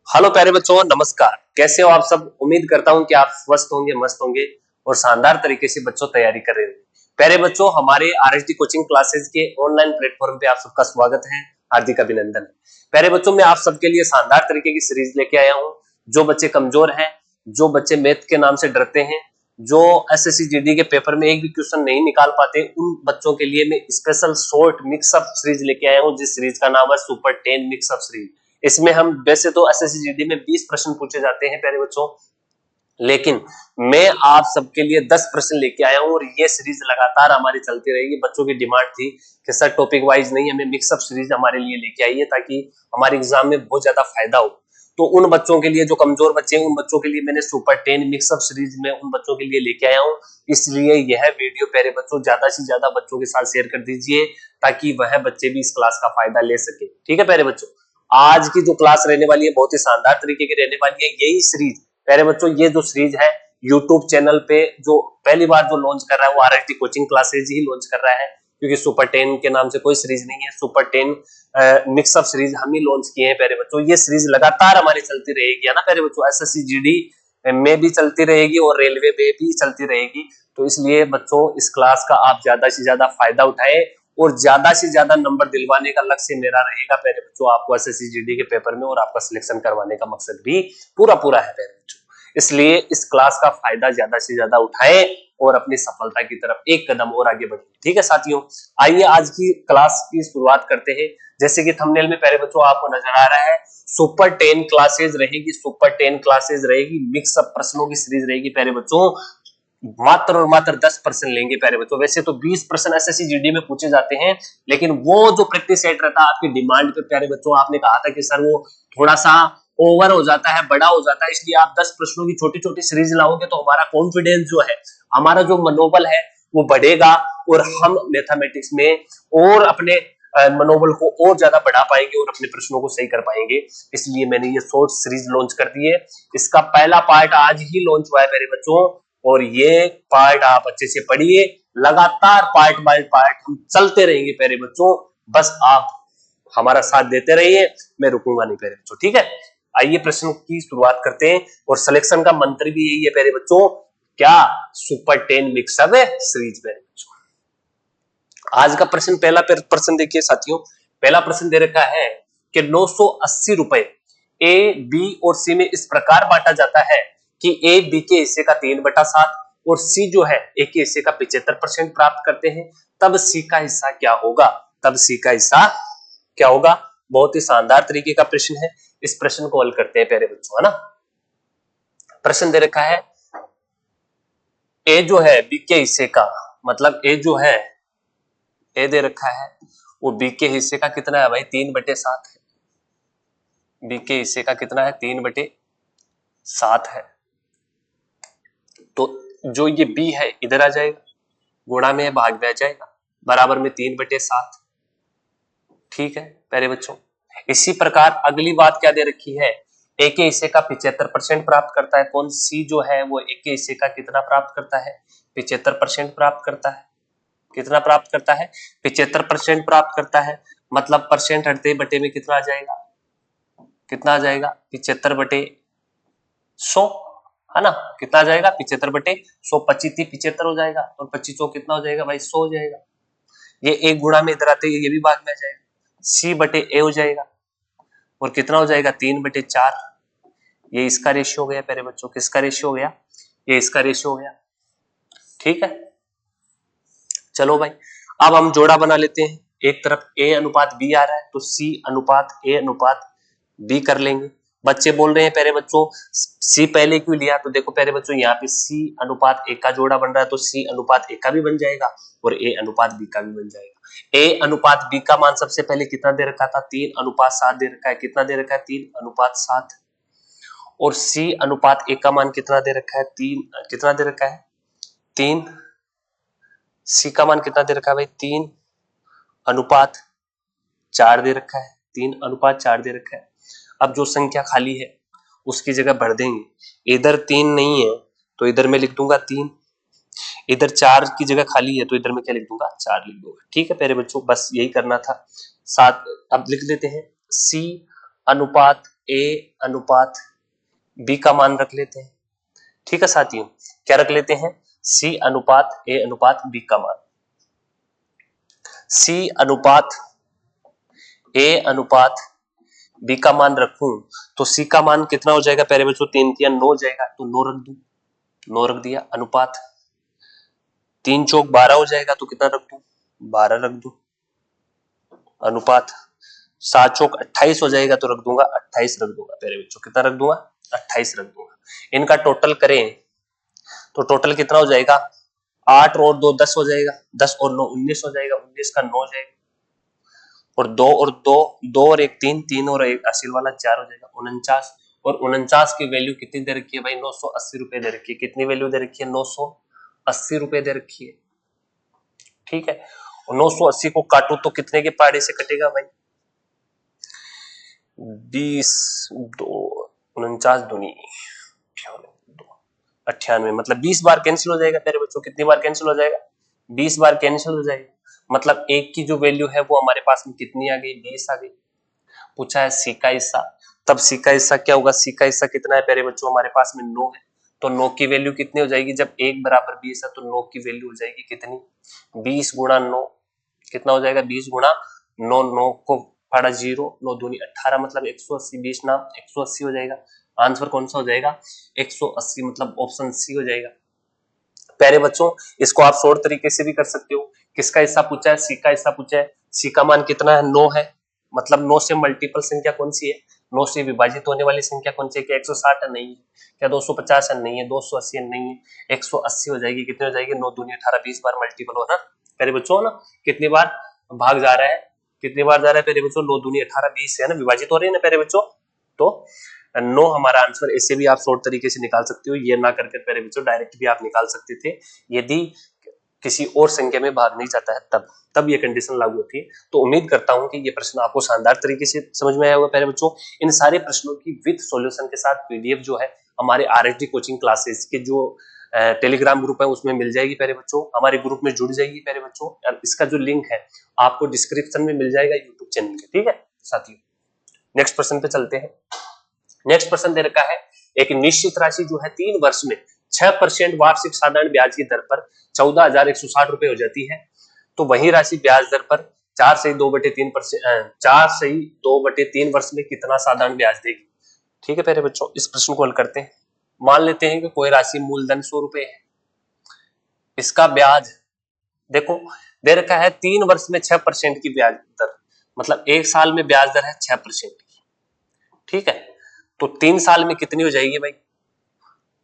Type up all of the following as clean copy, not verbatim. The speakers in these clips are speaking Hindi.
हेलो प्यारे बच्चों, नमस्कार। कैसे हो आप सब? उम्मीद करता हूं कि आप स्वस्थ होंगे, मस्त होंगे और शानदार तरीके से बच्चों तैयारी कर रहे होंगे। प्यारे बच्चों, हमारे आरएसडी कोचिंग क्लासेस के ऑनलाइन प्लेटफॉर्म पे आप सबका स्वागत है, हार्दिक अभिनंदन। प्यारे बच्चों, मैं आप सबके लिए शानदार तरीके की सीरीज लेके आया हूं। जो बच्चे कमजोर हैं, जो बच्चे मैथ के नाम से डरते हैं, जो एसएससी जीडी के पेपर में एक भी क्वेश्चन नहीं निकाल पाते, उन बच्चों के लिए मैं स्पेशल शॉर्ट मिक्सअप सीरीज लेके आया हूं, जिस सीरीज का नाम है सुपर 10 मिक्सअप सीरीज। इसमें हम वैसे तो एसएससी जीडी में 20 प्रश्न पूछे जाते हैं प्यारे बच्चों, लेकिन मैं आप सबके लिए 10 प्रश्न लेके आया हूं और ये सीरीज लगातार हमारी चलती रहेगी। बच्चों की डिमांड थी कि सर टॉपिक वाइज नहीं, हमें मिक्सअप सीरीज हमारे लिए लेके आइए ताकि हमारे एग्जाम में बहुत ज्यादा फायदा हो। तो उन बच्चों के लिए जो कमजोर बच्चे हैं, उन बच्चों के लिए मैंने सुपर 10 मिक्सअप सीरीज में उन बच्चों के लिए लेके आया हूं। इसलिए यह वीडियो प्यारे बच्चों ज्यादा से ज्यादा बच्चों के साथ शेयर कर दीजिए ताकि वह बच्चे भी इस क्लास का फायदा ले सके। ठीक है प्यारे बच्चों, आज की जो क्लास रहने वाली है बहुत ही शानदार तरीके की रहने वाली है। यही सीरीज प्यारे बच्चों, ये जो सीरीज है यूट्यूब चैनल पे जो पहली बार जो लॉन्च कर रहा है वो आरएसडी कोचिंग क्लासेज ही लॉन्च कर रहा है, क्योंकि सुपर 10 के नाम से कोई सीरीज नहीं है। सुपर 10 मिक्सअप सीरीज हम ही लॉन्च किए हैं प्यारे बच्चों। ये सीरीज लगातार हमारी चलती रहेगी, है ना प्यारे बच्चों। एसएससी जीडी में भी चलती रहेगी और रेलवे में भी चलती रहेगी। तो इसलिए बच्चों, इस क्लास का आप ज्यादा से ज्यादा फायदा उठाएं और ज्यादा से ज्यादा नंबर दिलवाने का लक्ष्य मेरा रहेगा प्यारे बच्चों, आपको एसएससी जीडी के पेपर में, और आपका सिलेक्शन करवाने का मकसद भी पूरा पूरा है प्यारे बच्चों। इसलिए इस क्लास का फायदा ज्यादा से ज्यादा उठाएं और अपनी सफलता की तरफ एक कदम और आगे बढ़िए। ठीक है साथियों, आइए आज की क्लास की शुरुआत करते हैं। जैसे कि थंबनेल में प्यारे बच्चों आपको नजर आ रहा है, सुपर 10 क्लासेज रहेगी। सुपर 10 क्लासेज रहेगी, मिक्सअप प्रश्नों की सीरीज रहेगी प्यारे बच्चों। मात्र और मात्र 10% लेंगे प्यारे बच्चों। वैसे तो 20% एसएससी जीडी में पूछे जाते हैं, लेकिन वो जो प्रैक्टिस सेट रहता है आपकी डिमांड पे प्यारे बच्चों, आपने कहा था कि सर वो थोड़ा सा ओवर हो जाता है, बड़ा हो जाता है, इसलिए आप 10 प्रश्नों की छोटी छोटी सीरीज लाओगे तो हमारा कॉन्फिडेंस जो है, हमारा जो मनोबल है वो बढ़ेगा और हम मैथमेटिक्स में और अपने मनोबल को और ज्यादा बढ़ा पाएंगे और अपने प्रश्नों को सही कर पाएंगे। इसलिए मैंने ये शॉर्ट सीरीज लॉन्च कर दी है। इसका पहला पार्ट आज ही लॉन्च हुआ है मेरे बच्चों, और ये पार्ट आप अच्छे से पढ़िए। लगातार पार्ट बाय पार्ट हम चलते रहेंगे प्यारे बच्चों, बस आप हमारा साथ देते रहिए, मैं रुकूंगा नहीं प्यारे बच्चों। ठीक है, आइए प्रश्न की शुरुआत करते हैं। और सिलेक्शन का मंत्र भी यही है प्यारे बच्चों, क्या? सुपर 10 मिक्सअप सीरीज प्यारे बच्चों। आज का प्रश्न, पहला प्रश्न देखिए साथियों। पहला प्रश्न दे रखा है कि 980 रुपए ए, बी और सी में इस प्रकार बांटा जाता है कि ए बी के हिस्से का 3/7 और सी जो है ए के हिस्से का 75% प्राप्त करते हैं, तब सी का हिस्सा क्या होगा? तब सी का हिस्सा क्या होगा? बहुत ही शानदार तरीके का प्रश्न है। इस प्रश्न को हल करते हैं प्यारे बच्चों, है ना। प्रश्न दे रखा है ए जो है बी के हिस्से का, मतलब ए जो है, ए दे रखा है वो बी के हिस्से का कितना है भाई? 3/7 है। बी के हिस्से का कितना है? 3/7 है। तो जो ये बी है इधर आ जाएगा, गुणा में भाग में आ जाएगा, बराबर में 3/7। ठीक है प्यारे बच्चों, इसी प्रकार अगली बात क्या दे रखी है? ए के हिस्से का 75% प्राप्त करता है कौन? सी जो है वो ए के हिस्से का कितना प्राप्त करता है? 75% प्राप्त करता है। कितना प्राप्त करता है? 75% प्राप्त करता है। मतलब परसेंट हटते बटे में कितना आ जाएगा? कितना आ जाएगा? 75/100, है ना। कितना आ जाएगा? 75/100। 25×3 = 75 हो जाएगा, और 25 कितना हो जाएगा भाई? 100 हो जाएगा। ये एक गुणा में इधर आते ये भी भाग में आ जाएगा, C/A हो जाएगा, और कितना हो जाएगा? 3/4। ये इसका रेशियो हो गया प्यारे बच्चों। किसका रेशियो हो गया? ये इसका रेशियो हो गया। ठीक है, चलो भाई, अब हम जोड़ा बना लेते हैं। एक तरफ A/B आ रहा है तो C/A/B कर लेंगे। बच्चे बोल रहे हैं प्यारे बच्चों C पहले क्यों लिया? तो देखो प्यारे बच्चों, यहाँ पे C/A का जोड़ा बन रहा है तो C/A का भी बन जाएगा और A/B का भी बन जाएगा। A/B का मान सबसे पहले कितना दे रखा था? 3/7 दे रखा है। कितना दे रखा है? 3/7। और C/A का मान कितना दे रखा है? 3। कितना दे रखा है? 3। सी का मान कितना दे रखा है भाई? 3/4 दे रखा है। 3/4 दे रखा है। अब जो संख्या खाली है उसकी जगह भर देंगे। इधर 3 नहीं है तो इधर मैं लिख दूंगा 3। इधर 4 की जगह खाली है तो इधर मैं क्या लिख दूंगा? 4 लिख दूंगा। ठीक है प्यारे बच्चों, बस यही करना था। 7 अब लिख देते हैं C/A ए अनुपात बी का मान रख लेते हैं। ठीक है साथियों, क्या रख लेते हैं? सी अनुपात ए अनुपात बी का मान। सी अनुपात ए अनुपात बी का मान रखूं तो सी का मान कितना हो जाएगा प्यारे बच्चों? 3 या 9 हो जाएगा, तो 9 रख दूं, 9 रख दिया। अनुपात 3 चौक 12 हो जाएगा, तो कितना रख दूं? 12 रख दूं। अनुपात 7 चौक 28 हो जाएगा, तो रख दूंगा 28 रख दूंगा प्यारे बच्चों। कितना रख दूंगा? 28 रख दूंगा। इनका टोटल करें तो टोटल कितना हो जाएगा? 8 और 2 10 हो जाएगा, 10 और 9 19 हो जाएगा, 19 का 9 हो जाएगा, और 2 और 2 2 और 1 3 3 और 1 असील वाला 4 हो जाएगा, 49। और 49 की वैल्यू कितनी दे रखी है भाई? 980 रुपए दे रखी है। कितनी वैल्यू दे रखी है? 980 रुपए दे रखी है। ठीक है, और 980 को काटो तो कितने के पहाड़े से कटेगा भाई? 20 2 49 दूनी 98, मतलब 20 बार कैंसिल हो जाएगा मेरे बच्चों। कितनी बार कैंसिल हो जाएगा? 20 बार कैंसिल हो जाएगा। मतलब एक की जो वैल्यू है वो हमारे पास में कितनी आ गई? 20 आ गई। पूछा है सी का हिस्सा, तब सी का हिस्सा क्या होगा? सी का हिस्सा कितना है प्यारे बच्चों? हमारे पास में 9 है, तो 9 की वैल्यू कितनी हो जाएगी? जब 1 बराबर 20 है तो 9 की वैल्यू हो जाएगी कितनी? 20 गुणा 9। कितना हो जाएगा? 20 गुणा 9, 9 को फाड़ा 0, 9 दूनी 18, मतलब 180, 20 नाम 180 हो जाएगा। आंसर कौन सा हो जाएगा? 180, मतलब ऑप्शन सी हो जाएगा। प्यारे बच्चों, इसको आप शॉर्ट तरीके से भी कर सकते हो। किसका हिस्सा पूछा है? सी का हिस्सा पूछा है। सी का मान कितना है? 9 है, मतलब 9 से मल्टीपल संख्या कौन सी है? 9 से विभाजित होने वाली संख्या कौन सी है? क्या 160 है? नहीं है। क्या 250 है? नहीं है। 280 है? नहीं है। 180 हो जाएगी। कितनी हो जाएगी? 9 दूनी 18, 20 बार मल्टीपल हो ना प्यारे बच्चों, ना कितनी बार भाग जा रहा है? कितनी बार जा रहा है प्यारे बच्चों? 9 दूनी 18, 20 है ना, विभाजित हो रही है ना प्यारे बच्चों। तो 9 हमारा आंसर। ऐसे भी आप शॉर्ट तरीके से निकाल सकते हो, ये ना करके प्यारे बच्चों डायरेक्ट भी आप निकाल सकते थे, यदि किसी और संख्या में भाग नहीं जाता है तब ये कंडीशन लागू होती है। तो उम्मीद करता हूं कि ये प्रश्न आपको शानदार तरीके से समझ में आया होगा प्यारे बच्चों। इन सारे प्रश्नों की विद सॉल्यूशन के साथ पीडीएफ जो है हमारे आरएसडी कोचिंग क्लासेस के जो टेलीग्राम ग्रुप है उसमें मिल जाएगी प्यारे बच्चों, हमारे ग्रुप में जुड़ जाएगी प्यारे बच्चों। और इसका जो लिंक है आपको डिस्क्रिप्शन में मिल जाएगा यूट्यूब चैनल के। ठीक है साथियों, नेक्स्ट प्रश्न पे चलते हैं। नेक्स्ट प्रश्न दे रखा है, एक निश्चित राशि जो है 3 वर्ष में 6% वार्षिक साधारण ब्याज की दर पर 14,160 रुपए हो जाती है, तो वही राशि ब्याज दर पर 4/2/3 वर्ष में कितना साधारण ब्याज देगी? ठीक है प्यारे बच्चों, इस प्रश्न को हल करते हैं। मान लेते हैं कि कोई राशि मूलधन 100 रुपए है, इसका ब्याज देखो दे रखा है 3 वर्ष में 6% की ब्याज दर, मतलब 1 साल में ब्याज दर है 6% की। ठीक है, तो 3 साल में कितनी हो जाएगी भाई?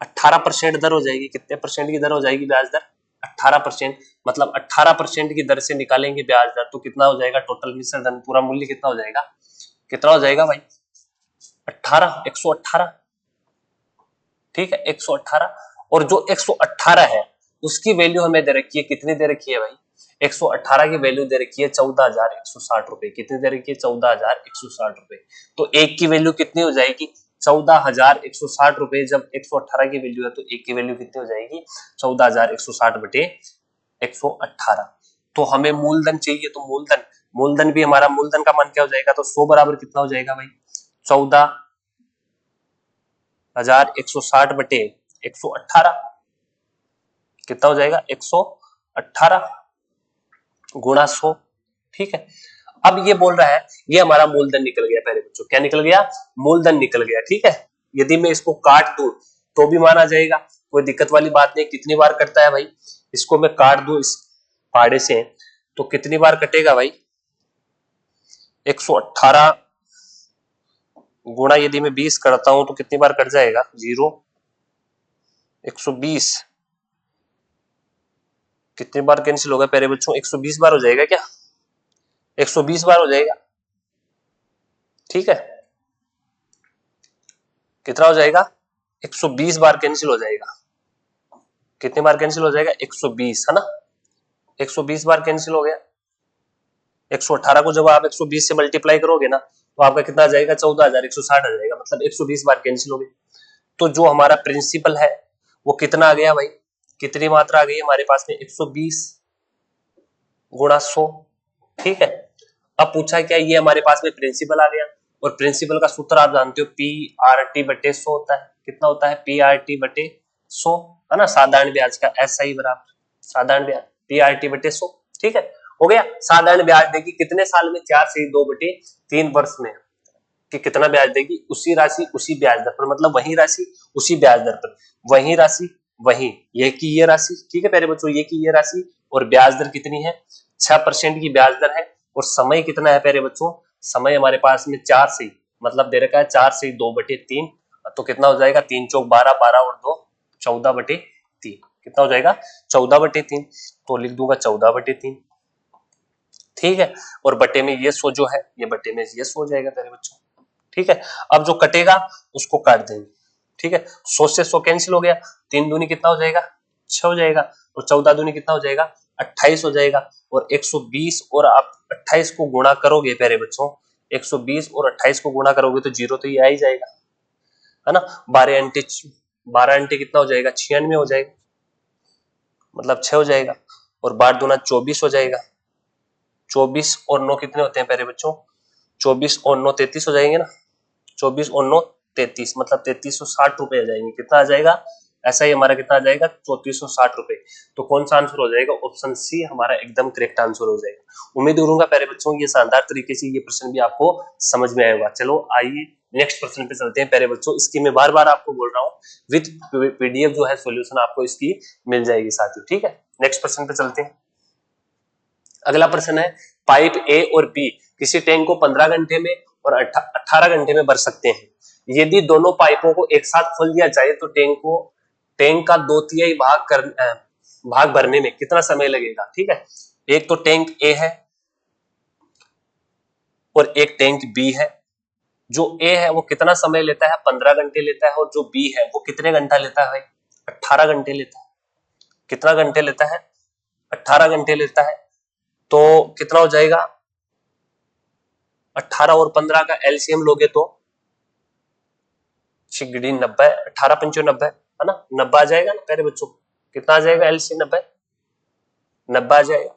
18% दर हो जाएगी। कितने परसेंट की दर हो जाएगी ब्याज दर? 18%, मतलब 18% की दर से निकालेंगे ब्याज दर तो कितना हो जाएगा? टोटल मिश्र धन पूरा मूल्य कितना हो जाएगा? कितना हो जाएगा भाई? 18, 118। ठीक है, 118। और जो 118 है उसकी वैल्यू हमें दे रखी है, कितनी दे रखी है भाई? 118 की वैल्यू दे रखी है 14,160 रुपए। कितनी दे रखी है? 14,160 रुपए। तो एक की वैल्यू कितनी हो जाएगी? 14,160 रुपए। जब 118 की वैल्यू है तो एक की वैल्यू कितनी हो जाएगी? 14,160 बटे 118। तो हमें मूलधन चाहिए, तो मूलधन भी हमारा मूलधन का मान क्या हो जाएगा? तो 100 बराबर कितना हो जाएगा भाई? 14,160 बटे 118 कितना हो जाएगा? 118 गुणा 100। ठीक है, अब ये बोल रहा है ये हमारा मूलधन निकल गया पहले बच्चों। क्या निकल गया? मूलधन निकल गया। ठीक है, यदि मैं इसको काट दूं तो भी माना जाएगा, कोई दिक्कत वाली बात नहीं। कितनी बार कटता है भाई? इसको मैं काट दूं इस फाड़े से तो कितनी बार कटेगा भाई? 118 गुणा यदि मैं 20 करता हूं तो कितनी बार कट जाएगा? 0। 120 कितनी बार कैंसिल होगा प्यारे बच्चों? 120 बार हो जाएगा क्या? 120 बार हो जाएगा। ठीक है, कितना हो जाएगा? 120 बार कैंसिल हो जाएगा। कितनी बार कैंसिल हो जाएगा? 120, है ना। 120 बार कैंसिल हो गया। 118 को जब आप 120 से मल्टीप्लाई करोगे ना तो आपका कितना आ जाएगा? 14,160 आ जाएगा, मतलब 120 बार कैंसिल हो गया। तो जो हमारा प्रिंसिपल है वो कितना आ गया भाई? कितनी मात्रा आ गई हमारे पास में? 120 गुणा 100। ठीक है, अब पूछा क्या ये हमारे पास में प्रिंसिपल आ गया और प्रिंसिपल का सूत्र आप जानते हो PRT/100 होता है। कितना होता है? PRT/100 है ना, साधारण ब्याज का SI बराबर साधारण ब्याज PRT/100। ठीक है, हो गया। साधारण ब्याज देगी कितने साल में? 4 से 2/3 वर्ष में। कि कितना ब्याज देगी? उसी राशि उसी ब्याज दर पर, मतलब वही राशि उसी ब्याज दर पर, वही राशि वही, ये की ये राशि। ठीक है प्यारे बच्चों, ये की ये राशि, और ब्याज दर कितनी है? 6% की ब्याज दर है। और समय कितना है प्यारे बच्चों? समय हमारे पास में 4 से, मतलब दे रखा है 4 से 2/3, तो कितना हो जाएगा? 3 चौक 12, 12 और 2 14/3। कितना हो जाएगा? 14/3। तो लिख दूंगा 14/3। ठीक है, और बटे में ये 100 जो है, ये बटे में ये 100 हो जाएगा प्यारे बच्चों। ठीक है, अब जो कटेगा उसको काट देंगे। ठीक है, 100 से 100 कैंसिल हो गया, 3 दूनी कितना हो जाएगा? 6 हो जाएगा, और 14 दूनी कितना हो जाएगा? 28 हो जाएगा। और 120 और आप 28 को गुणा करोगे प्यारे बच्चों, 120 और 28 को गुणा करोगे तो जीरो तो ये आ ही जाएगा, है ना। 12 अंटे कितना हो जाएगा? 96 हो जाएगा, मतलब 6 हो जाएगा। और 12 दूना 24 हो जाएगा। 24 और 9 कितने होते हैं प्यारे बच्चों? 24 और 9 33 हो जाएंगे ना। 24 और 9 33, मतलब 3360 रुपए आ जाएंगे। कितना आ जाएगा? ऐसा ही हमारा कितना आ जाएगा? 3460 रुपए। तो कौन सा आंसर हो जाएगा? ऑप्शन सी हमारा एकदम करेक्ट आंसर हो जाएगा। उम्मीद करूंगा प्यारे बच्चों ये शानदार तरीके से ये प्रश्न भी आपको समझ में आएगा। चलो आइए नेक्स्ट प्रश्न पे चलते हैं प्यारे बच्चों। इसकी मैं बार बार आपको बोल रहा हूँ, विद पीडीएफ जो है सोल्यूशन आपको इसकी मिल जाएगी साथियों। ठीक है, नेक्स्ट प्रश्न पे चलते हैं। अगला प्रश्न है, पाइप ए और बी किसी टैंक को 15 घंटे में और 18 घंटे में भर सकते हैं। यदि दोनों पाइपों को एक साथ खोल दिया जाए तो टैंक का 2/3 भाग भरने में कितना समय लगेगा? ठीक है, एक तो टैंक ए है और एक टैंक बी है। जो ए है वो कितना समय लेता है? 15 घंटे लेता है। और जो बी है वो कितने घंटा लेता है भाई? 18 घंटे लेता है। कितना घंटे लेता है? 18 घंटे लेता है। तो कितना हो जाएगा? 18 और 15 का एलसीएम लोगे तो 90, 18 पंचो 90, है ना, 90 आ जाएगा ना प्यारे बच्चों। कितना आ जाएगा एलसीएम? 90 आ जाएगा।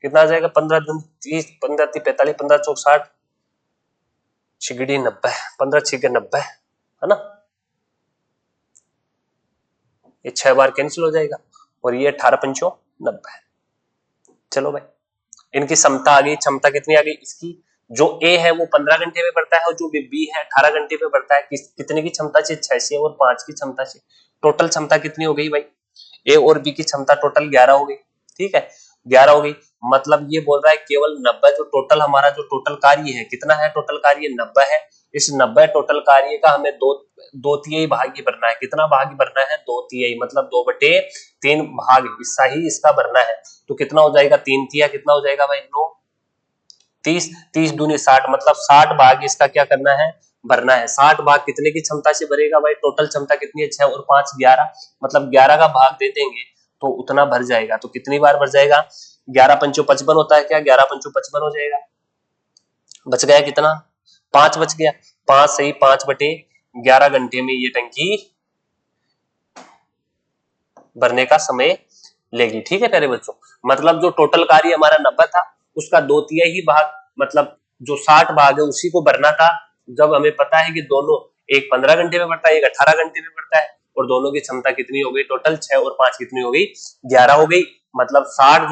कितना आ जाएगा? 15 दूनी 30, 15 तीन 45, 15 चौक 60, 90, 15 6 90, है ना। ये 6 बार कैंसिल हो जाएगा और ये 18 पंचो 90। चलो भाई, इनकी क्षमता आ गई। क्षमता कितनी आ गई इसकी? जो ए है वो 15 घंटे में बढ़ता है और जो बी है 18 घंटे में बढ़ता है। कितने की क्षमता से? 6 से और 5 की क्षमता से। टोटल क्षमता कितनी हो गई भाई? ए और बी की क्षमता टोटल 11 हो गई। ठीक है, 11 हो गई। मतलब ये बोल रहा है केवल 90, जो टोटल हमारा जो टोटल कार्य है, कितना है टोटल कार्य? 90 है। इस 90 टोटल कार्य का हमें दो तिहाई भाग ही भरना है। कितना भाग भरना है? 2/3, मतलब 2/3 भाग हिस्सा ही इसका भरना है। तो कितना हो जाएगा? 3/3 कितना हो जाएगा भाई? 9, 30, 30 दूनी 60, मतलब 60 भाग इसका क्या करना है? भरना है। 60 भाग कितने की क्षमता से भरेगा भाई? टोटल क्षमता कितनी है? 6 और 5 11, मतलब 11 का भाग दे देंगे तो उतना भर जाएगा। तो कितनी बार भर जाएगा? 11 पंचो 55 होता है क्या? 11 पंचो 55 हो जाएगा। बच गया कितना? 5 बच गया। 5 सही 5/11 घंटे में ये टंकी भरने का समय लेगी। ठीक है प्यारे बच्चों, मतलब जो टोटल कार्य हमारा 90 था उसका 2/3 ही भाग, मतलब जो 60 भाग है उसी को भरना था। जब हमें पता है कि दोनों, एक 15 घंटे में बढ़ता है, एक 18 घंटे में बढ़ता है, और दोनों की क्षमता कितनी हो गई? टोटल 6 और 5 कितनी हो गई? 11 हो गई। मतलब 60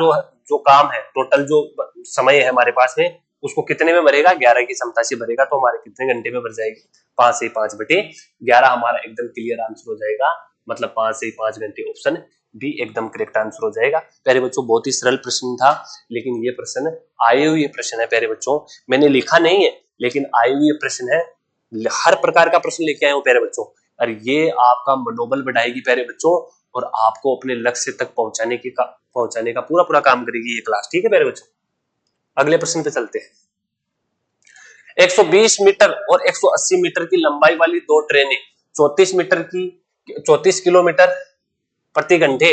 जो काम है, टोटल जो समय है हमारे पास में, उसको कितने में भरेगा? 11 की क्षमता से भरेगा। तो हमारे कितने घंटे में भर जाएगी? 5 से 5/11 हमारा एकदम क्लियर आंसर हो जाएगा। मतलब 5 से 5 घंटे, ऑप्शन भी एकदम करेक्ट आंसर हो जाएगा। प्यारे बच्चों बहुत ही सरल प्रश्न था, लेकिन ये प्रश्न आए हुए प्रश्न है प्यारे बच्चों, मैंने लिखा नहीं है लेकिन आए हुए प्रश्न है। हर प्रकार का प्रश्न लेके आए हूं प्यारे बच्चों, और ये आपका मनोबल बढ़ाएगी प्यारे बच्चों, और आपको अपने लक्ष्य तक पहुंचाने का पूरा काम करेगी ये क्लास। ठीक है प्यारे बच्चों, अगले प्रश्न पे चलते हैं। 120 मीटर और 180 मीटर की लंबाई वाली दो ट्रेनें 34 किलोमीटर प्रति घंटे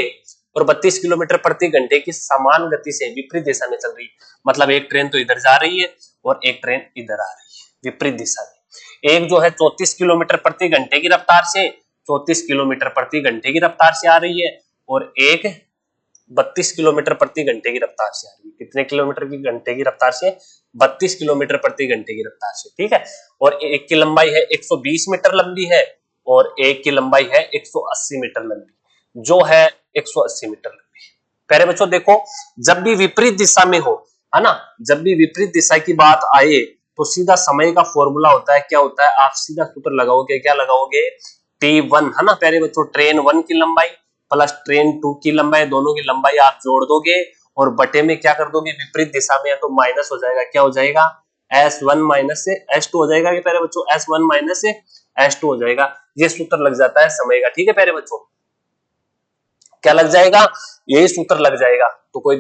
और 32 किलोमीटर प्रति घंटे की समान गति से विपरीत दिशा में चल रही है। मतलब एक ट्रेन तो इधर जा रही है और एक ट्रेन इधर आ रही है विपरीत दिशा में। एक जो है 34 किलोमीटर प्रति घंटे की रफ्तार से 34 किलोमीटर प्रति घंटे की रफ्तार से आ रही है, और एक 32 किलोमीटर प्रति घंटे की रफ्तार से आ रही है। कितने किलोमीटर की घंटे की रफ्तार से? 32 किलोमीटर प्रति घंटे की रफ्तार से, ठीक है। और एक की लंबाई है 120 मीटर लंबी है और एक की लंबाई है 180 मीटर लंबी, जो है 180 मीटर लंबी। प्यारे बच्चों देखो, जब भी विपरीत दिशा में हो, है ना, जब भी विपरीत दिशा की बात आए तो सीधा समय का फॉर्मूला होता है, क्या होता है, आप सीधा सूत्र लगाओगे, क्या लगाओगे, T1, है ना प्यारे बच्चों, ट्रेन 1 की लंबाई प्लस ट्रेन 2 की लंबाई, दोनों की लंबाई आप जोड़ दोगे और बटे में क्या कर दोगे, विपरीत दिशा में है तो माइनस हो जाएगा, क्या हो जाएगा, S1 माइनस से S2 हो जाएगा, प्यारे बच्चों S1 माइनस से S2 हो जाएगा। ये सूत्र लग जाता है समय का, ठीक है प्यारे बच्चों, क्या लग जाएगा, यही सूत्र लग जाएगा। तो कोई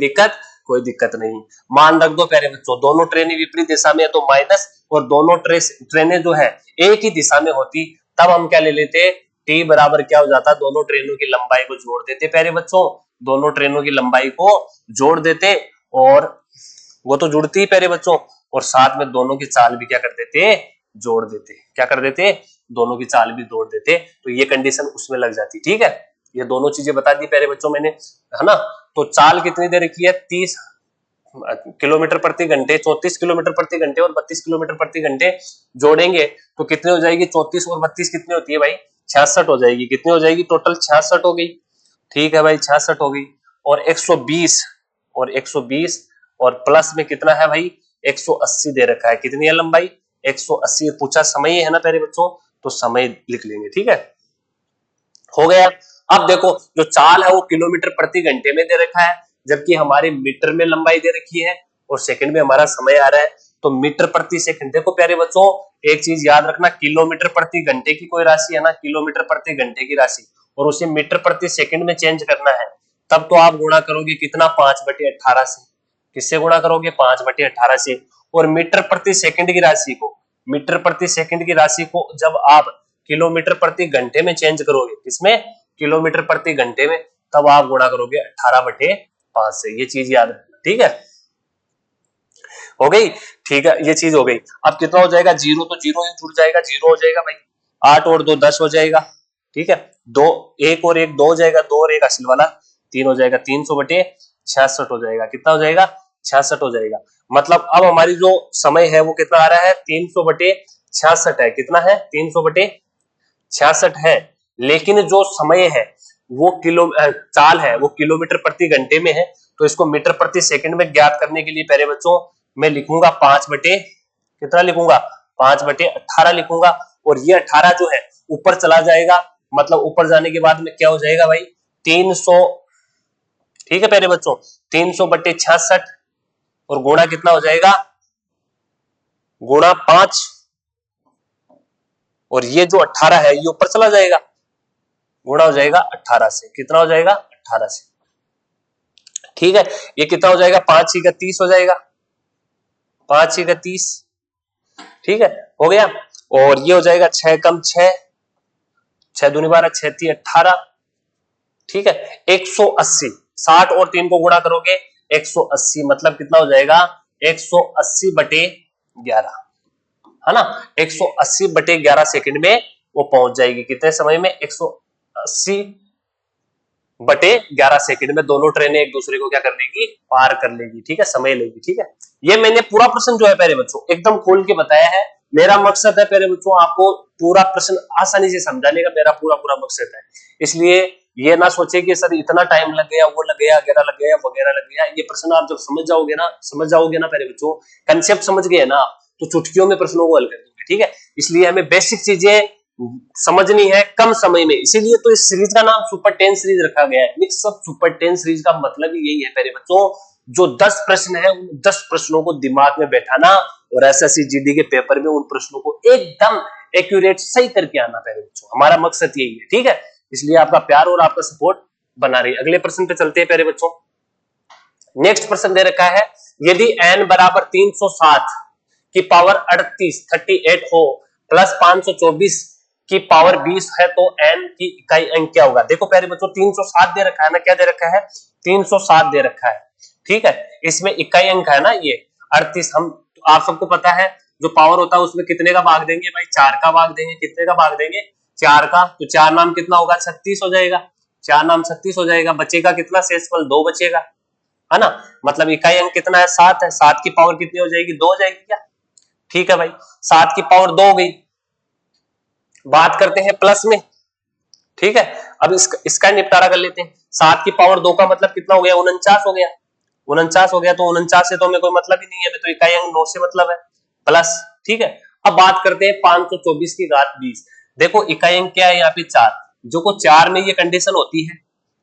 दिक्कत नहीं। मान रख दो प्यारे बच्चों, दोनों ट्रेनें विपरीत दिशा में है तो माइनस, और दोनों ट्रेनें जो है एक ही दिशा में होती तब हम क्या ले लेते, टी बराबर क्या हो जाता, दोनों ट्रेनों की लंबाई को जोड़ देते प्यारे बच्चों, दोनों ट्रेनों की लंबाई को जोड़ देते, और वो तो जुड़ती ही प्यारे बच्चों, और साथ में दोनों की चाल भी क्या कर देते, जोड़ देते, क्या कर देते, दोनों की चाल भी जोड़ देते, तो ये कंडीशन उसमें लग जाती, ठीक है। ये दोनों चीजें बता दी प्यारे बच्चों मैंने, है ना। तो चाल कितनी दे रखी है, 30 किलोमीटर प्रति घंटे, 34 किलोमीटर प्रति घंटे और 32 किलोमीटर प्रति घंटे जोड़ेंगे तो कितने हो जाएगी, 34 और 32 कितनी होती है भाई, 66 हो जाएगी। कितनी हो जाएगी, टोटल 66 हो गई, ठीक है भाई, 66 हो गई। और 120 और प्लस में कितना है भाई, 180 दे रखा है। कितनी है लंबाई, 180। पूछा समय है ना प्यारे बच्चों, तो समय लिख लेंगे, ठीक है, हो गया। अब देखो, जो चाल है वो किलोमीटर प्रति घंटे में दे रखा है, जबकि हमारे मीटर में लंबाई दे रखी है और सेकंड में हमारा समय आ रहा है, तो मीटर प्रति सेकंड। देखो प्यारे बच्चों, एक चीज याद रखना, किलोमीटर प्रति घंटे की कोई राशि है ना, किलोमीटर प्रति घंटे की राशि, और उसे मीटर प्रति सेकंड में चेंज करना है, तब तो आप गुणा करोगे कितना, 5/18 से। किससे गुणा करोगे, 5/18 से। और मीटर प्रति सेकंड की राशि को, मीटर प्रति सेकंड की राशि को जब आप किलोमीटर प्रति घंटे में चेंज करोगे, किसमें, किलोमीटर प्रति घंटे में, तब आप गुणा करोगे 18/5 से। ये चीज याद रखना, ठीक है, हो गई, ठीक है, ये चीज हो गई। अब कितना हो जाएगा, जीरो, तो जीरो जुड़ जाएगा, जीरो हो जाएगा भाई, 8 और 2 10 हो जाएगा, ठीक है, 2 1 और 1 2 हो जाएगा, 2 और 1 असल वाला 3 हो जाएगा, 300/66 हो जाएगा। कितना हो जाएगा, 66 हो जाएगा। मतलब अब हमारी जो समय है वो कितना आ रहा है, 300/66 है। कितना है, 300/66 है, लेकिन जो समय है वो चाल है वो किलोमीटर प्रति घंटे में है, तो इसको मीटर प्रति सेकंड में ज्ञात करने के लिए प्यारे बच्चों मैं लिखूंगा 5/18 लिखूंगा, और ये 18 जो है ऊपर चला जाएगा, मतलब ऊपर जाने के बाद में क्या हो जाएगा भाई, 300, ठीक है प्यारे बच्चों, 300/66, और गुणा कितना हो जाएगा, गुणा 5, और ये जो 18 है ये ऊपर चला जाएगा, गुणा हो जाएगा 18 से। कितना हो जाएगा, 18 से, ठीक है। ये कितना हो जाएगा, 5×30 हो जाएगा, 5×30, ठीक है, हो गया। और ये हो जाएगा 6 कम 6, 6 दूनी 12, 6 3 18, ठीक है, 180। 60 और 3 को गुणा करोगे 180, मतलब कितना हो जाएगा, 180/11, है ना, 180/11 सेकंड में वो पहुंच जाएगी। कितने समय में, 180/11 सेकंड में दोनों ट्रेनें एक दूसरे को क्या कर लेगी, पार कर लेगी, ठीक है, समय लेगी, ठीक है। ये मैंने पूरा प्रश्न जो है प्यारे बच्चों एकदम खोल के बताया है। मेरा मकसद है प्यारे बच्चों आपको पूरा प्रश्न आसानी से समझाने का, मेरा पूरा मकसद है। इसलिए ये ना सोचे कि सर इतना टाइम लग गया, वो लग गया, वगैरह लग गया, वगैरह लग गया। ये प्रश्न आप जब समझ जाओगे ना प्यारे बच्चों, कंसेप्ट समझ गए ना, तो चुटकियों में प्रश्नों को हल कर दोगे, ठीक है। इसलिए हमें बेसिक चीजें समझनी है कम समय में, इसीलिए तो इस सीरीज का नाम सुपर 10 सीरीज रखा गया है। मिक्स अप सुपर 10 सीरीज का मतलब ही यही है प्यारे बच्चों, जो 10 प्रश्न है उन 10 प्रश्नों को दिमाग में बैठाना और एसएससी जीडी के पेपर में उन प्रश्नों को एकदम एक्यूरेट सही करके आना प्यारे बच्चों, हमारा मकसद यही है, ठीक है। इसलिए आपका प्यार और आपका सपोर्ट बना रही। अगले प्रश्न पे चलते हैं प्यारे बच्चों। नेक्स्ट प्रश्न दे रखा है, यदि n बराबर 360 की पावर 38 हो प्लस 524 की पावर 20 है तो n की इकाई अंक क्या होगा। देखो प्यारे बच्चों 360 दे रखा है ना, क्या दे रखा है, 360 दे रखा है, ठीक है। इसमें इकाई अंक है ना ये 38, हम आप सबको पता है जो पावर होता है उसमें कितने का भाग देंगे भाई, 4 का भाग देंगे। कितने का भाग देंगे, 4 का, तो 4 नाम कितना होगा, 36 हो जाएगा, 4 नाम 36 हो जाएगा, बचेगा कितना शेषफल 2 बचेगा, है ना। मतलब इकाई अंक कितना है 7 है, 7 की पावर कितनी हो जाएगी 2 हो जाएगी क्या, ठीक है भाई 7 की पावर 2 हो गई। बात करते हैं प्लस में, ठीक है। अब इसका निपटारा कर लेते हैं। 7 की पावर 2 का मतलब कितना हो गया 49 हो गया, 49 हो गया, तो 49 से तो हमें कोई मतलब ही नहीं है, हमें तो इकाई अंक 9 से मतलब है प्लस, ठीक है। अब बात करते हैं 524 की घात 20। देखो इकाई अंक क्या है यहाँ पे 4, जो को 4 में ये कंडीशन होती है,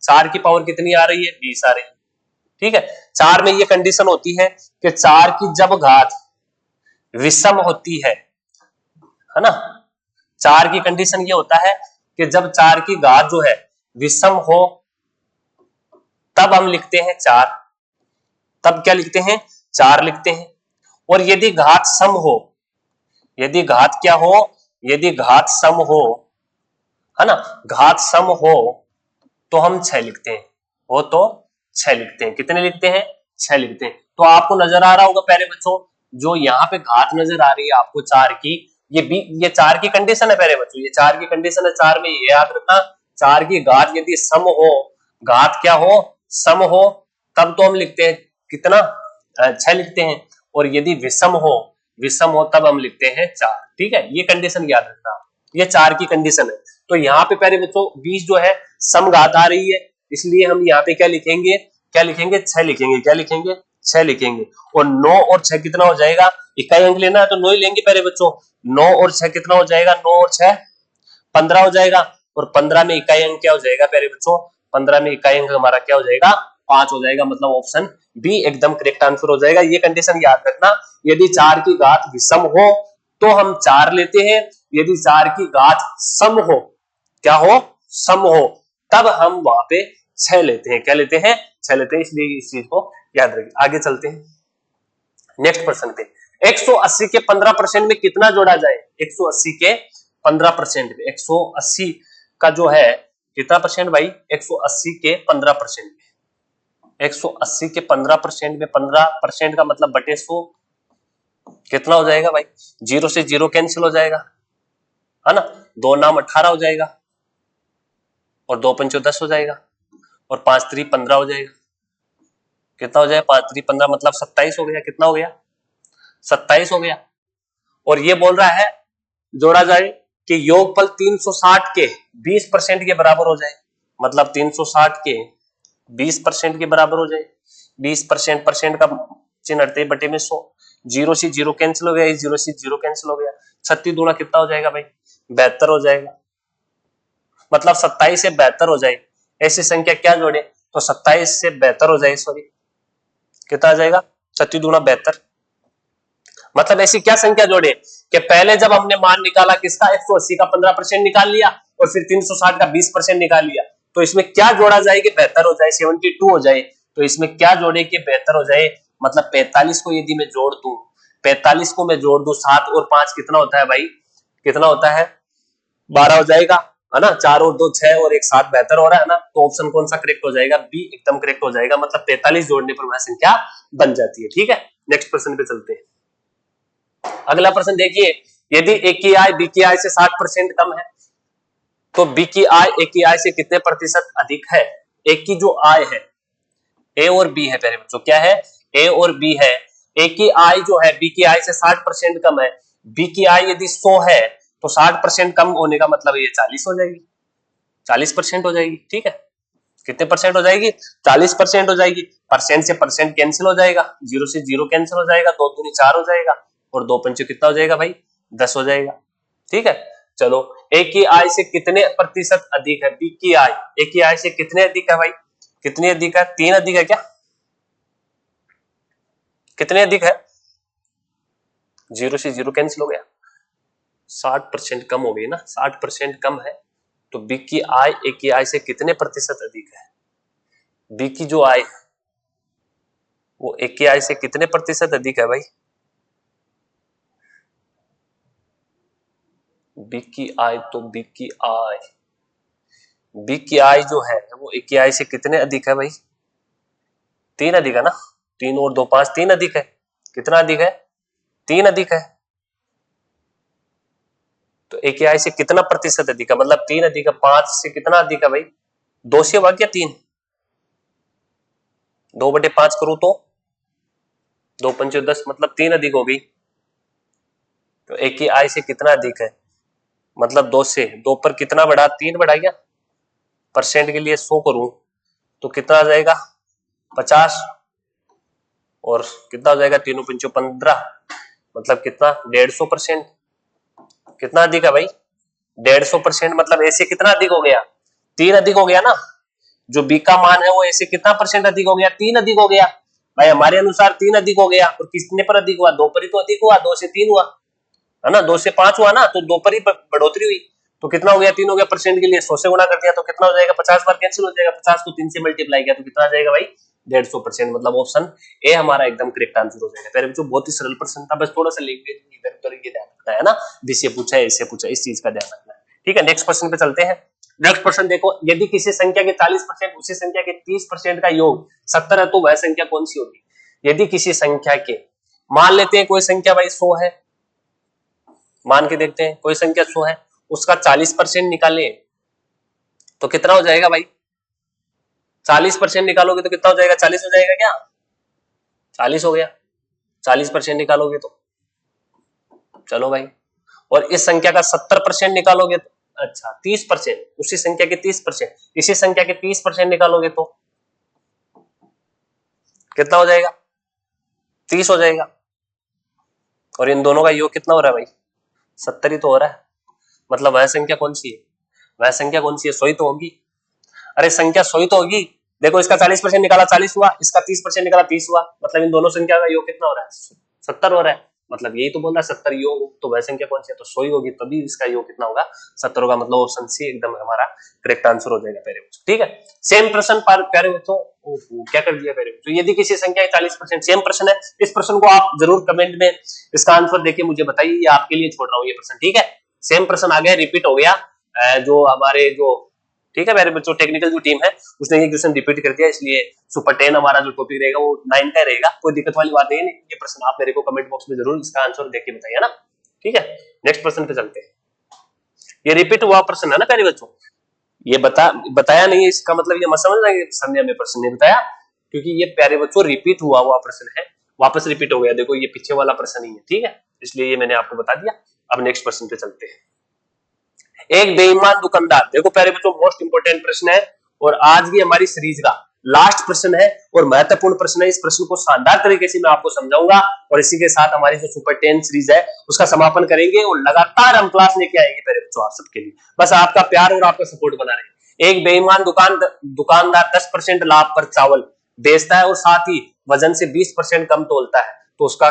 4 की पावर कितनी आ रही है 20 आ रही है, ठीक है। 4 में ये कंडीशन होती है कि 4 की जब घात विषम होती है ना। 4 की कंडीशन ये होता है कि जब 4 की घात जो है विषम हो तब हम लिखते हैं 4, तब क्या लिखते हैं 4 लिखते हैं। और यदि घात सम हो, यदि घात क्या हो, यदि घात सम हो, है ना, घात सम हो तो हम 6 लिखते हैं, हो तो 6 लिखते हैं। कितने लिखते हैं 6 लिखते हैं। तो आपको नजर आ रहा होगा प्यारे बच्चों, जो यहाँ पे घात नजर आ रही है आपको 4 की, ये 4 की कंडीशन है प्यारे बच्चों, ये 4 की कंडीशन है। 4 में ये याद रखना 4 की घात यदि सम हो, घात क्या हो सम हो, तब तो हम लिखते हैं कितना 6 लिखते हैं। और यदि विषम हो, विषम हो तब हम लिखते हैं 4, ठीक है। ये कंडीशन याद रखना, ये 4 की कंडीशन है। तो यहाँ पे प्यारे बच्चों 20 जो है समघात आ रही है, इसलिए हम यहाँ पे क्या लिखेंगे, क्या लिखेंगे 6 लिखेंगे, क्या लिखेंगे 6 लिखेंगे। और 9 और 6 कितना हो जाएगा, इकाई अंक लेना है तो 9 ही लेंगे प्यारे बच्चों। 9 और 6 कितना हो जाएगा, 9 और 6 15 हो जाएगा। और 15 में इकाई अंक क्या हो जाएगा प्यारे बच्चों, 15 में इकाई अंक हमारा क्या हो जाएगा 5 हो जाएगा। मतलब ऑप्शन बी एकदम करेक्ट आंसर हो जाएगा। ये कंडीशन याद रखना, यदि 4 की घात विषम हो तो हम 4 लेते हैं, यदि 4 की घात सम हो, क्या हो सम हो, तब हम वहां पे 6 लेते हैं, क्या लेते हैं 6 लेते हैं। इसलिए इस चीज को याद रखिए। आगे चलते हैं नेक्स्ट प्रश्न पे। 180 के 15% में कितना जोड़ा जाए, 180 के 15% में, 180 का जो है कितना परसेंट भाई, 180 के 15% में, 180 के 15% में 15% का मतलब बटे 100 कितना हो जाएगा भाई, 0 से 0 कैंसिल हो जाएगा, है ना। 2 नाम 18 हो जाएगा, और 2 पंचो 10 हो जाएगा, और 5 3 15 हो जाएगा। कितना हो जाएगा 5 3 15 मतलब 27 हो गया। कितना हो गया 27 हो गया। और ये बोल रहा है जोड़ा जाए कि योगफल 360 के 20% के बराबर हो जाए, मतलब 360 के 20% के बराबर हो जाए। 20% परसेंट का चिन्ह हटते बटे में 100, 0 से 0 कैंसिल हो गया, 0 से 0 कैंसिल हो गया। 36 दूना कितना हो जाएगा भाई 72 हो जाएगा। मतलब 27 से 72 हो जाए, ऐसी संख्या क्या जोड़े, तो 27 से 72 हो जाए, सॉरी कितना आ जाएगा 36 दूना 72। मतलब ऐसी क्या संख्या जोड़े कि पहले जब हमने मान निकाला किसका 180 का 15% निकाल लिया, और फिर 360 का 20% निकाल लिया, तो इसमें क्या जोड़ा जाए कि 72 हो जाए, 72 हो जाए। तो इसमें क्या जोड़े कि 72 हो जाए। मतलब 45 को यदि मैं जोड़ दूं, 45 को मैं जोड़ दूं, 7 और 5 कितना होता है भाई, कितना होता है 12 हो जाएगा, है ना। 4 और 2 6 और 1 7 72 हो रहा है ना। तो ऑप्शन कौन सा करेक्ट हो जाएगा, बी एकदम करेक्ट हो जाएगा। मतलब 43 जोड़ने पर वह संख्या बन जाती है, ठीक है। नेक्स्ट प्रश्न पे चलते हैं। अगला प्रश्न देखिए, यदि ए की आय बी की आय से 60% कम है, तो बी की आय ए की आय से कितने प्रतिशत अधिक है। ए की जो आय है, ए और बी है प्यारे बच्चों, क्या है ए और बी है। ए की आय जो है बी की आय से 60% कम है, बी की आय यदि 100 है तो 60% कम होने का मतलब ये 40 हो जाएगी, 40% हो जाएगी, ठीक है। कितने परसेंट हो जाएगी 40% हो जाएगी। परसेंट से परसेंट कैंसिल हो जाएगा, 0 से 0 कैंसिल हो जाएगा, 2 दूनी 4 हो जाएगा, और 2 पंचे कितना हो जाएगा भाई 10 हो जाएगा, ठीक है। चलो ए की आय से कितने प्रतिशत अधिक है बी की आय, ए की आय से कितने अधिक है भाई, कितनी अधिक है 3 अधिक है क्या, कितने अधिक है 0 से 0 कैंसिल हो गया, 60% कम हो गई ना, 60% कम है। तो बी की आय ए की आय से कितने प्रतिशत अधिक है, बी की जो आय वो ए की आय से कितने प्रतिशत अधिक है भाई, बी की आय, तो बी की आय, बी की आय जो है वो ए की आय से कितने अधिक है भाई, 3 अधिक है ना, 3 और 2 5 3 अधिक है। कितना अधिक है 3 अधिक है। तो ए की आय से कितना प्रतिशत अधिक है, मतलब 3 अधिक है, 5 से कितना अधिक है भाई 2 से भाग गया 3, 2/5 करूं तो 2 पंचे 10, मतलब 3 अधिक हो गई। तो एक की आई से कितना अधिक है, मतलब 2 से 2 पर कितना बढ़ा, 3 बढ़ा गया। परसेंट के लिए 100 करूं तो कितना आ जाएगा 50, और कितना हो जाएगा 3 पंचो 15, मतलब कितना 150%। कितना अधिक है भाई 150%, मतलब ऐसे कितना अधिक हो गया 3 अधिक हो गया ना। जो बी का मान है वो ऐसे कितना परसेंट अधिक हो गया 3 अधिक हो गया भाई, हमारे अनुसार 3 अधिक हो गया। और कितने पर अधिक हुआ 2 पर ही तो अधिक हुआ, 2 से 3 हुआ है ना, 2 से 5 हुआ ना, तो 2 पर ही बढ़ोतरी हुई। तो कितना हो गया 3 हो गया, परसेंट के लिए 100 से गुणा कर दिया तो कितना हो जाएगा 50 बार कैंसिल हो जाएगा, 50 को 3 से मल्टीप्लाई किया तो कितना आ जाएगा भाई 150%। मतलब ऑप्शन ए हमारा एकदम करेक्ट आंसर हो जाएगा। पहले बहुत ही सरल प्रश्न था, बस थोड़ा सा लैंग्वेज इधर उधर ये ध्यान रखना है ना, जिससे पूछा है इससे पूछा, इस चीज का ध्यान रखना है। ठीक है, नेक्स्ट क्वेश्चन पे चलते हैं। नेक्स्ट क्वेश्चन देखो, यदि किसी संख्या के 40% उसी संख्या के 30% का योग 70 है तो वह संख्या कौन सी होगी। यदि किसी संख्या के, मान लेते हैं कोई संख्या भाई 100 है, मान के देखते हैं कोई संख्या 100 है, उसका 40% निकाले तो कितना हो जाएगा भाई, 40% निकालोगे तो कितना हो जाएगा 40 हो जाएगा क्या, 40 हो गया। 40% निकालोगे तो चलो भाई, और इस संख्या का 70% निकालोगे तो, अच्छा 30%, उसी संख्या के 30%, इसी संख्या के 30% निकालोगे तो कितना हो जाएगा 30 हो जाएगा। और इन दोनों का योग कितना हो रहा है भाई 70 ही तो हो रहा है। मतलब वह संख्या कौन सी है, वह संख्या कौन सी है 100 ही तो होगी। अरे संख्या 100 ही तो होगी। देखो इसका 40% निकाला 40 हुआ, इसका 30% निकाला 30 हुआ, मतलब इन दोनों संख्या का योग कितना हो रहा है 70 हो रहा है। मतलब यही तो बोल रहा है 70 योग, तो वह संख्या कौन सी है तो 100 ही होगी, तभी इसका योग कितना होगा 70 होगा। मतलब ऑप्शन सी एकदम हमारा करेक्ट आंसर हो जाएगा प्यारे बच्चों। ठीक है, सेम प्रश्न प्यारे बच्चों, क्या कर दिया प्यारे बच्चों, यदि किसी संख्या का 40%, सेम प्रश्न है। इस प्रश्न को आप जरूर कमेंट में इसका आंसर देके मुझे बताइए, ये आपके लिए छोड़ रहा हूँ ये प्रश्न। ठीक है, सेम प्रश्न आ गया, रिपीट हो गया, जो हमारे जो, ठीक है मेरे बच्चों, टेक्निकल जो टीम है उसने ये क्वेश्चन रिपीट कर दिया, इसलिए सुपर 10 हमारा जो टॉपिक रहेगा वो 9 का रहेगा। कोई दिक्कत वाली बात नहीं है। ये प्रश्न आप मेरे को कमेंट बॉक्स में जरूर इसका आंसर देख के बताइए ना। ठीक है, नेक्स्ट प्रश्न पे चलते हैं। ये रिपीट हुआ प्रश्न है ना प्यारे बच्चों, ये बताया नहीं है, इसका मतलब ये मत समझना कि संध्या में प्रश्न नहीं बताया, क्योंकि ये प्यारे बच्चों रिपीट हुआ प्रश्न है, वापस रिपीट हो गया। देखो ये पीछे वाला प्रश्न नहीं है, ठीक है, इसलिए ये मैंने आपको बता दिया। अब नेक्स्ट प्रश्न पे चलते हैं। एक बेईमान दुकानदार, देखो प्यारे बच्चों मोस्ट इंपोर्टेंट प्रश्न है और आज की हमारी सीरीज का लास्ट प्रश्न है और महत्वपूर्ण प्रश्न है। इस प्रश्न को शानदार तरीके से मैं आपको समझाऊंगा और इसी के साथ हमारी जो सुपर 10 सीरीज है उसका समापन करेंगे और लगातार हम क्लास लेके आएंगे प्यारे बच्चों आप सबके लिए। बस आपका प्यार और आपका सपोर्ट बना रहे। एक बेईमान दुकानदार 10% लाभ पर चावल बेचता है और साथ ही वजन से 20% कम तोलता है, तो उसका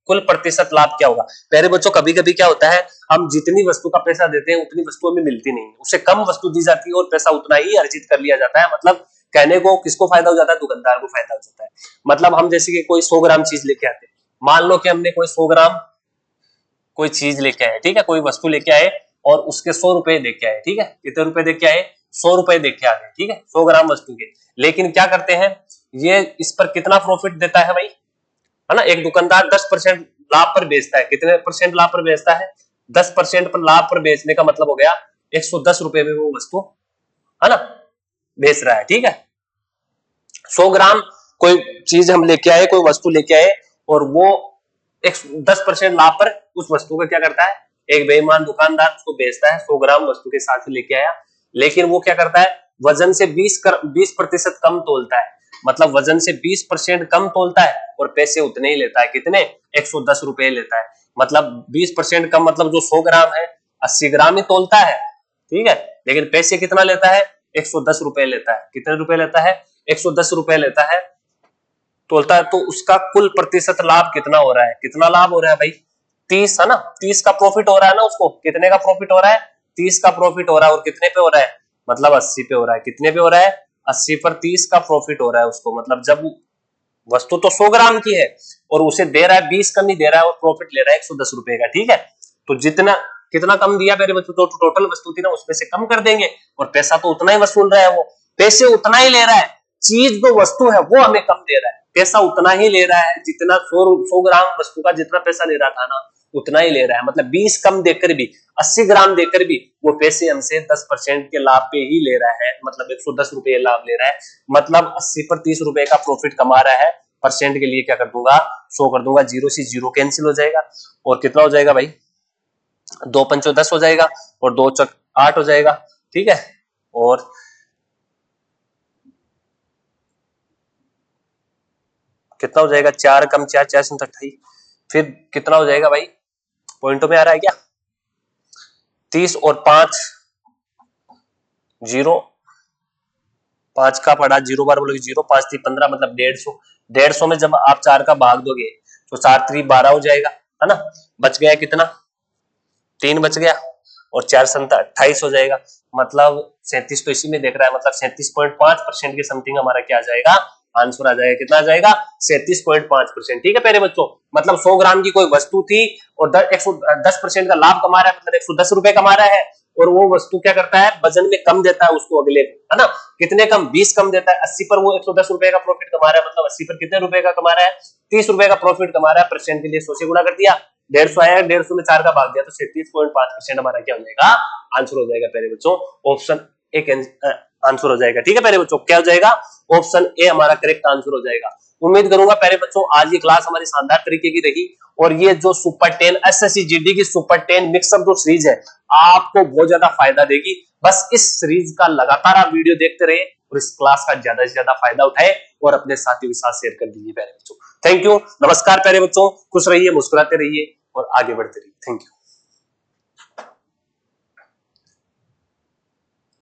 कुल प्रतिशत लाभ क्या होगा। प्यारे बच्चों कभी कभी क्या होता है, हम जितनी वस्तु का पैसा देते हैं उतनी वस्तु हमें मिलती नहीं, उससे कम वस्तु दी जाती है और पैसा उतना ही अर्जित कर लिया जाता है। मतलब कहने को किसको फायदा हो जाता है, दुकानदार को फायदा हो जाता है। मतलब हम जैसे कि कोई 100 ग्राम चीज लेके आते हैं, मान लो कि हमने कोई 100 ग्राम कोई चीज लेके आए, ठीक है, कोई वस्तु लेके आए और उसके 100 रुपए देके आए, ठीक है, कितने रुपए देके आए 100 रुपए देके आ गए, ठीक है, 100 ग्राम वस्तु के। लेकिन क्या करते हैं, ये इस पर कितना प्रॉफिट देता है भाई, है ना। एक दुकानदार 10% लाभ पर बेचता है, कितने परसेंट लाभ पर बेचता है 10% पर लाभ पर बेचने का मतलब हो गया 110 रुपए में वो वस्तु, है ना, बेच रहा है। ठीक है, 100 ग्राम कोई चीज हम लेके आए, कोई वस्तु लेके आए और वो 10% लाभ पर उस वस्तु का क्या करता है, एक बेईमान दुकानदार उसको बेचता है 100 ग्राम वस्तु के साथ लेके आया, लेकिन वो क्या करता है वजन से 20% कम तोलता है। मतलब वजन से 20% कम तोलता है और पैसे उतने ही लेता है, कितने 110 रुपए लेता है। मतलब 20% कम, मतलब जो 100 ग्राम है 80 ग्राम ही तोलता है, ठीक है, लेकिन पैसे कितना लेता है 110 रुपए लेता है। कितने रुपए लेता है 110 रुपए लेता है, तोलता है। तो उसका कुल प्रतिशत लाभ कितना हो रहा है, कितना लाभ हो रहा है भाई 30, है ना, 30 का प्रॉफिट हो रहा है ना, उसको कितने का प्रॉफिट हो रहा है 30 का प्रॉफिट हो रहा है। और कितने पे हो रहा है, मतलब 80 पे हो रहा है। कितने पे हो रहा है 80 पर 30 का प्रॉफिट हो रहा है उसको। मतलब जब वस्तु तो 100 ग्राम की है और उसे दे रहा है 20 कम ही दे रहा है और प्रॉफिट ले रहा है 110 रुपए का, ठीक है। तो जितना कितना कम दिया मेरे बच्चों, तो टोटल वस्तु थी ना उसमें से कम कर देंगे और पैसा तो उतना ही वसूल रहा है, वो पैसे उतना ही ले रहा है। चीज जो वस्तु है वो हमें कम दे रहा है, पैसा उतना ही ले रहा है जितना 100 ग्राम वस्तु का जितना पैसा ले रहा था ना उतना ही ले रहा है। मतलब 20 कम देकर भी 80 ग्राम देकर भी वो पैसे हमसे 10% के लाभ पे ही ले रहा है, मतलब 110 रुपए लाभ ले रहा है, मतलब 80 पर 30 रुपए का प्रॉफिट कमा रहा है। परसेंट के लिए क्या कर दूंगा, 100 कर दूंगा, 0 से 0 कैंसिल हो जाएगा और कितना हो जाएगा भाई, 2 पंचो 10 हो जाएगा और 2 चौक 8 हो जाएगा, ठीक है। और कितना हो जाएगा, 4 कम 4 4 से 28, फिर कितना हो जाएगा भाई, पॉइंटों में आ रहा है क्या, 30 और 5 0, 5 का पड़ा 0 बार बोलोगे 0, 5 3 15 मतलब 150, 150 में जब आप 4 का भाग दोगे तो 4 3 12 हो जाएगा, है ना। बच गया कितना, 3 बच गया और 4 7 28 हो जाएगा, मतलब 37 तो इसी में देख रहा है, मतलब 37.5% के समथिंग हमारा क्या आ जाएगा, आंसर आ जाएगा। कितना आ जाएगा, 37.5%। ठीक है प्यारे बच्चों, मतलब 100 ग्राम की कोई वस्तु थी और 110% का लाभ कमा रहा है, मतलब 110 रुपए कमा रहा है, और वो वस्तु क्या करता है, वजन में कम देता है उसको अगले, है ना। कितने कम, 20 कम देता है, 80 पर वो 110 रुपए का प्रॉफिट कमा रहा है, मतलब 80 पर कितने रुपए का कमा रहा है, 30 रुपए का प्रॉफिट कमा रहा है। परसेंट के लिए 100 से गुणा कर दिया, 150 आया, 150 में 4 का भाग दिया तो 37.5% हमारा क्या हो जाएगा, आंसर हो जाएगा प्यारे बच्चों। ऑप्शन एक आंसर हो जाएगा। ठीक है प्यारे बच्चों, क्या हो जाएगा, ऑप्शन ए हमारा करेक्ट आंसर हो जाएगा। उम्मीद करूंगा प्यारे बच्चों आज ये क्लास हमारी शानदार तरीके की रही, और ये जो सुपर 10 एसएससी जीडी की सुपर 10 मिक्सअप जो सीरीज है आपको बहुत ज्यादा फायदा देगी। बस इस सीरीज का लगातार आप वीडियो देखते रहे और इस क्लास का ज्यादा से ज्यादा फायदा उठाए और अपने साथियों के साथ शेयर कर दीजिए प्यारे बच्चों। थैंक यू, नमस्कार प्यारे बच्चों, खुश रहिए, मुस्कुराते रहिए और आगे बढ़ते रहिए। Thank you.